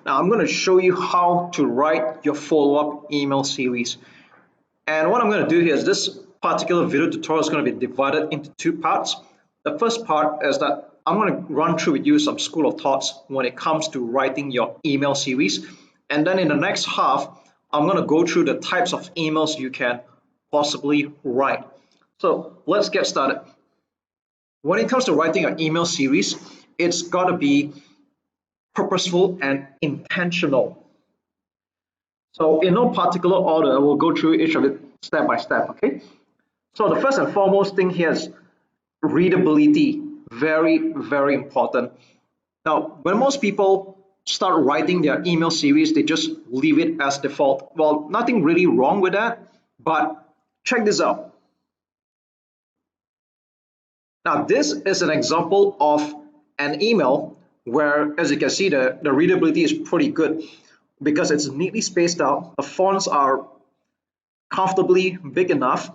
Now I'm going to show you how to write your follow-up email series. And what I'm going to do here is this particular video tutorial is going to be divided into two parts. The first part is that I'm going to run through with you some school of thoughts when it comes to writing your email series. And then in the next half, I'm going to go through the types of emails you can possibly write. So let's get started. When it comes to writing an email series, it's got to be purposeful and intentional. So in no particular order, we'll go through each of it step by step, okay? So the first and foremost thing here is readability. Very, very important. Now, when most people start writing their email series, they just leave it as default. Well, nothing really wrong with that, but check this out. Now, this is an example of an email where, as you can see, the readability is pretty good because it's neatly spaced out. The fonts are comfortably big enough.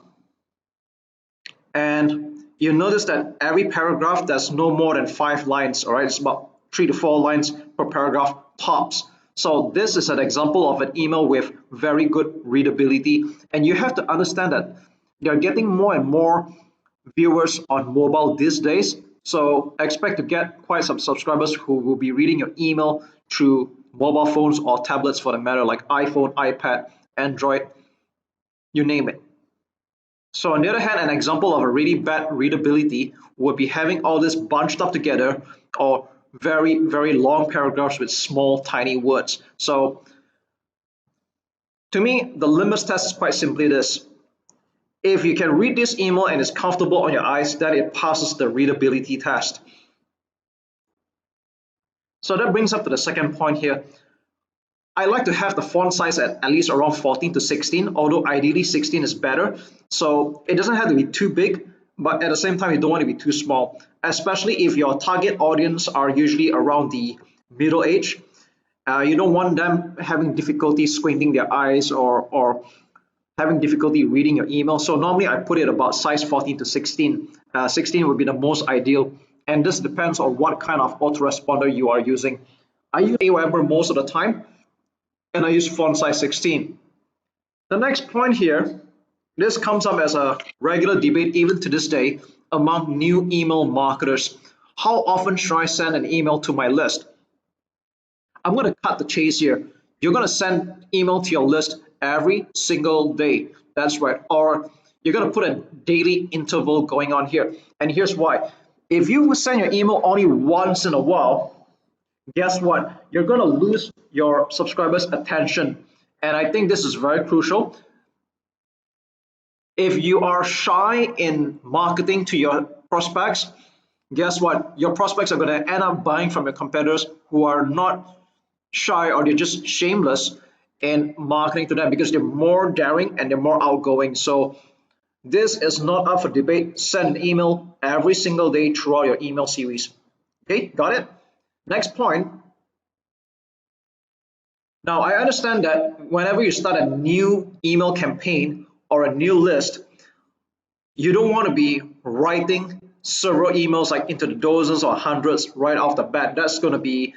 And you notice that every paragraph, there's no more than 5 lines, all right? It's about 3 to 4 lines per paragraph tops. So this is an example of an email with very good readability. And you have to understand that they're getting more and more viewers on mobile these days. So expect to get quite some subscribers who will be reading your email through mobile phones or tablets for the matter, like iPhone, iPad, Android, you name it. So on the other hand, an example of a really bad readability would be having all this bunched up together or very, very long paragraphs with small, tiny words. So to me, the litmus test is quite simply this. If you can read this email and it's comfortable on your eyes, then it passes the readability test. So that brings up to the second point here. I like to have the font size at least around 14 to 16, although ideally 16 is better. So it doesn't have to be too big, but at the same time, you don't want to be too small, especially if your target audience are usually around the middle age. You don't want them having difficulty squinting their eyes or having difficulty reading your email. So normally I put it about size 14 to 16. 16 would be the most ideal. And this depends on what kind of autoresponder you are using. I use Aweber most of the time, and I use font size 16. The next point here, this comes up as a regular debate even to this day among new email marketers. How often should I send an email to my list? I'm going to cut the chase here. You're going to send email to your list every single day. That's right. Or you're going to put a daily interval going on here. And here's why. If you send your email only once in a while, guess what? You're going to lose your subscribers' attention. And I think this is very crucial. If you are shy in marketing to your prospects, guess what? Your prospects are going to end up buying from your competitors who are not shy, or they're just shameless in marketing to them because they're more daring and they're more outgoing. So this is not up for debate. Send an email every single day throughout your email series. Okay, got it? Next point. Now, I understand that whenever you start a new email campaign or a new list, you don't want to be writing several emails like into the dozens or hundreds right off the bat. That's going to be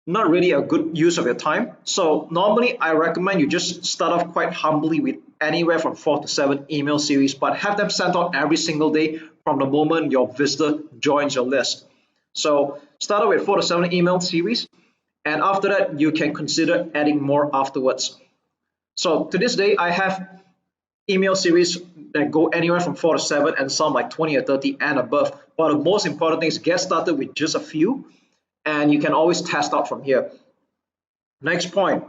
not really a good use of your time. So normally I recommend you just start off quite humbly with anywhere from 4 to 7 email series, but have them sent out every single day from the moment your visitor joins your list. So start off with 4 to 7 email series, and after that you can consider adding more afterwards. So to this day, I have email series that go anywhere from 4 to 7 and some like 20 or 30 and above. But the most important thing is get started with just a few, and you can always test out from here. Next point,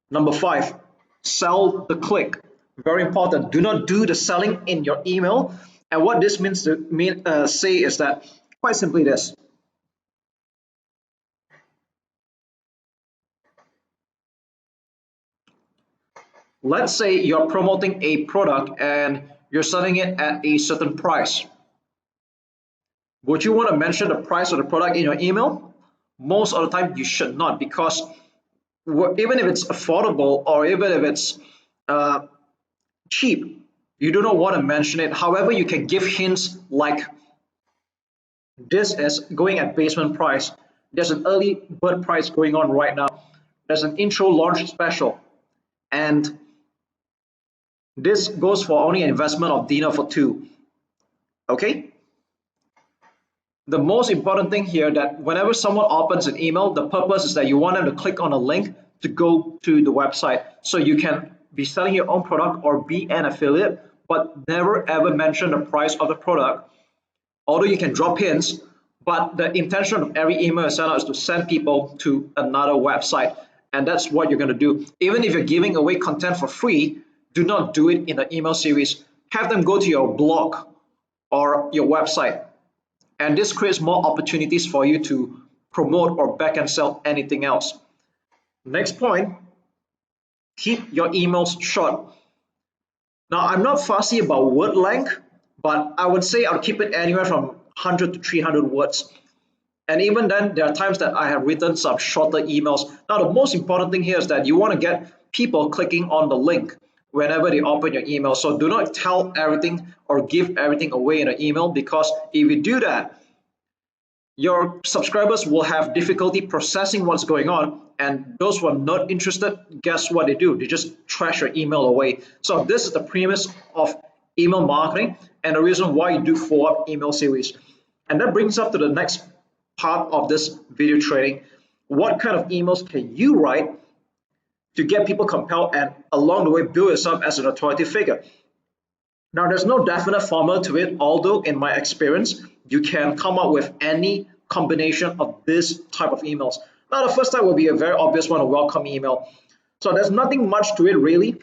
number 5, sell the click. Very important. Do not do the selling in your email. And what this means to say is that quite simply this. Let's say you're promoting a product and you're selling it at a certain price. Would you want to mention the price of the product in your email? Most of the time you should not, because even if it's affordable or even if it's cheap, you do not want to mention it. However, you can give hints like this is going at basement price. there's an early bird price going on right now. There's an intro launch special, and this goes for only an investment of dinner for two. Okay. The most important thing here that whenever someone opens an email, the purpose is that you want them to click on a link to go to the website, so you can be selling your own product or be an affiliate, but never ever mention the price of the product. Although you can drop hints, but the intention of every email you send out is to send people to another website, and that's what you're going to do. Even if you're giving away content for free, do not do it in an email series. Have them go to your blog or your website, and this creates more opportunities for you to promote or back and sell anything else. Next point, keep your emails short. Now, I'm not fussy about word length, but I would say I'll keep it anywhere from 100 to 300 words. And even then, there are times that I have written some shorter emails. Now, the most important thing here is that you want to get people clicking on the link whenever they open your email. So do not tell everything or give everything away in an email, because if you do that, your subscribers will have difficulty processing what's going on, and those who are not interested, guess what they do? They just trash your email away. So this is the premise of email marketing and the reason why you do follow-up email series. And that brings up to the next part of this video training. What kind of emails can you write to get people compelled and along the way build yourself as an authority figure? Now, there's no definite formula to it, although in my experience, you can come up with any combination of this type of emails. Now, the first type will be a very obvious one, a welcome email. So there's nothing much to it really.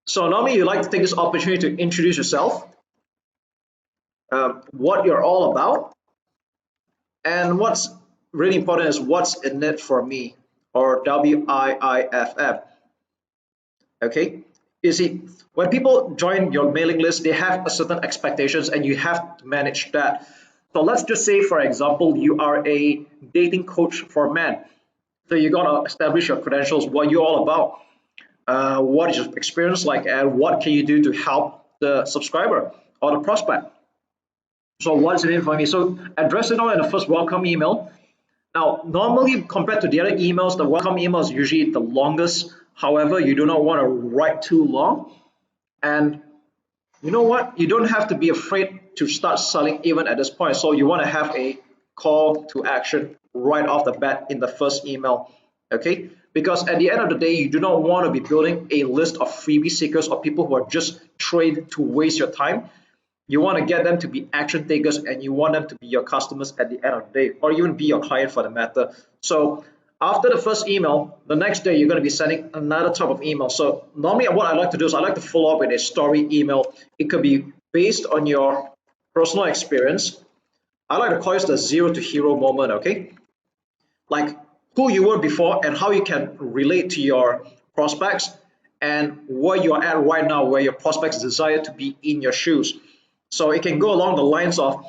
So normally you like to take this opportunity to introduce yourself, what you're all about, and what's really important is what's in it for me, or WIIFF. Okay. You see, when people join your mailing list, they have a certain expectations and you have to manage that. So let's just say, for example, you are a dating coach for men. So you got to establish your credentials, what you're all about, what is your experience like, and what can you do to help the subscriber or the prospect. So what's in it for me? So address it all in the first welcome email. Now, normally compared to the other emails, the welcome email is usually the longest. However, you do not want to write too long. And you know what? You don't have to be afraid to start selling even at this point. So you want to have a call to action right off the bat in the first email. Okay? Because at the end of the day, you do not want to be building a list of freebie seekers or people who are just trained to waste your time. You want to get them to be action takers, and you want them to be your customers at the end of the day, or even be your client for the matter. So after the first email, the next day you're going to be sending another type of email. So normally what I like to do is I like to follow up with a story email. It could be based on your personal experience. I like to call it the zero to hero moment, okay? Like who you were before and how you can relate to your prospects, and where you're at right now, where your prospects desire to be in your shoes. So it can go along the lines of,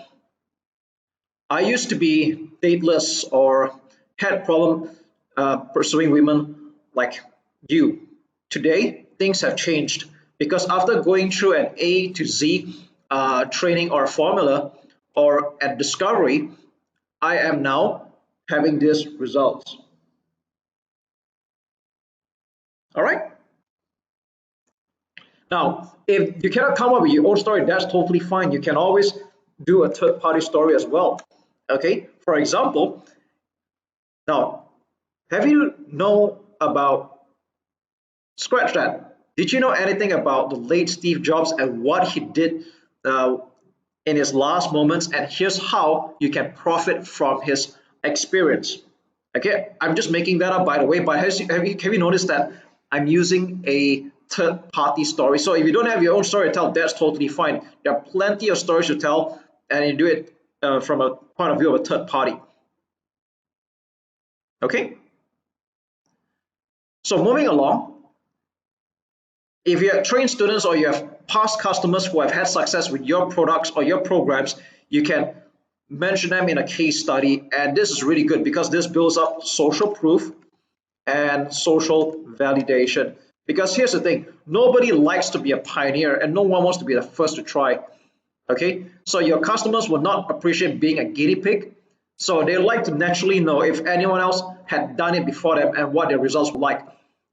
I used to be dateless or had problem pursuing women like you. Today, things have changed because after going through an A to Z training or formula or a discovery, I am now having these results. All right. Now, if you cannot come up with your own story, that's totally fine. You can always do a third-party story as well. Okay. For example, now, have you know about, scratch that. Did you know anything about the late Steve Jobs and what he did in his last moments? And here's how you can profit from his experience. Okay, I'm just making that up by the way, but have you noticed that I'm using a third party story? So if you don't have your own story to tell, that's totally fine. There are plenty of stories to tell, and you do it from a point of view of a third party. Okay, so moving along, if you have trained students or you have past customers who have had success with your products or your programs, you can mention them in a case study, and this is really good because this builds up social proof and social validation. Because here's the thing, nobody likes to be a pioneer and no one wants to be the first to try. Okay, so your customers will not appreciate being a guinea pig. So they like to naturally know if anyone else had done it before them and what their results were like.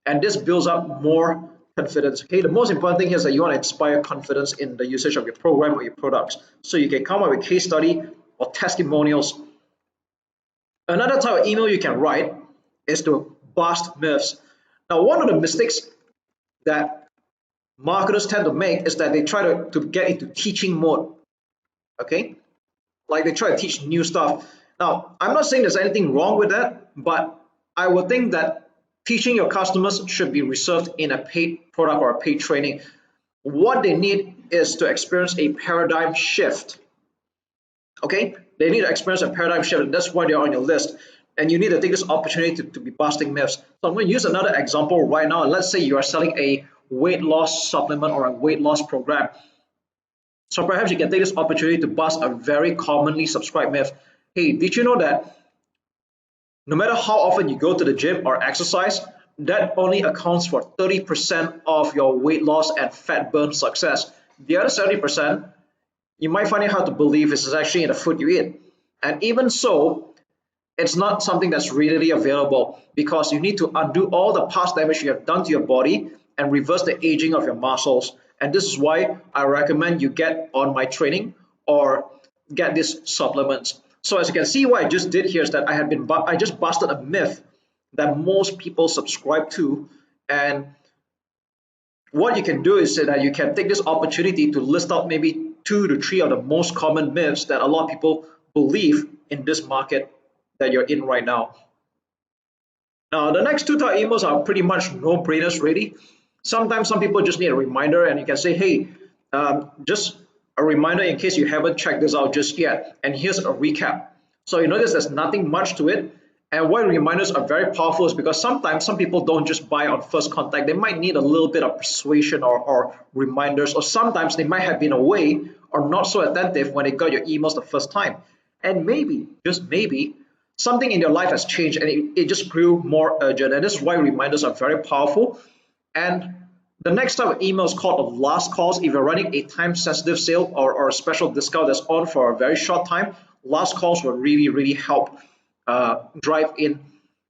And this builds up more confidence. Okay, the most important thing here is that you want to inspire confidence in the usage of your program or your products. So you can come up with case study or testimonials. Another type of email you can write is to bust myths. Now, one of the mistakes that marketers tend to make is that they try to get into teaching mode. Okay, like they try to teach new stuff. Now, I'm not saying there's anything wrong with that, but I would think that teaching your customers should be reserved in a paid product or a paid training. What they need is to experience a paradigm shift. Okay, they need to experience a paradigm shift, and that's why they're on your list. And you need to take this opportunity to be busting myths. So I'm going to use another example right now. Let's say you are selling a weight loss supplement or a weight loss program. So perhaps you can take this opportunity to bust a very commonly subscribed myth. Hey, did you know that no matter how often you go to the gym or exercise, that only accounts for 30% of your weight loss and fat burn success? The other 70%, you might find it hard to believe, is actually in the food you eat. And even so, it's not something that's readily available because you need to undo all the past damage you have done to your body and reverse the aging of your muscles. And this is why I recommend you get on my training or get these supplements. So as you can see, what I just did here is that I just busted a myth that most people subscribe to. And what you can do is that you can take this opportunity to list out maybe 2 to 3 of the most common myths that a lot of people believe in this market that you're in right now. Now, the next 2 type emails are pretty much no-brainers really. Sometimes some people just need a reminder, and you can say, hey, just a reminder in case you haven't checked this out just yet. And here's a recap. So you notice there's nothing much to it. And why reminders are very powerful is because sometimes some people don't just buy on first contact. They might need a little bit of persuasion or reminders, or sometimes they might have been away or not so attentive when they got your emails the first time. And maybe, just maybe, something in your life has changed and it just grew more urgent. And this is why reminders are very powerful. And the next type of email is called of last calls. If you're running a time-sensitive sale or a special discount that's on for a very short time, last calls will really help drive in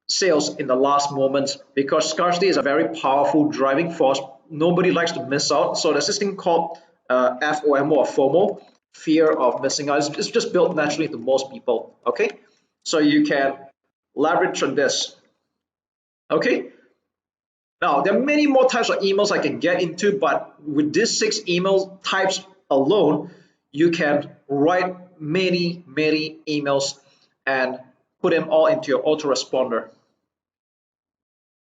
sales in the last moments, because scarcity is a very powerful driving force. Nobody likes to miss out. So there's this thing called FOMO or FOMO, fear of missing out. It's just built naturally to most people. Okay, so you can leverage on this. Okay. Now, there are many more types of emails I can get into, but with these 6 email types alone, you can write many emails and put them all into your autoresponder.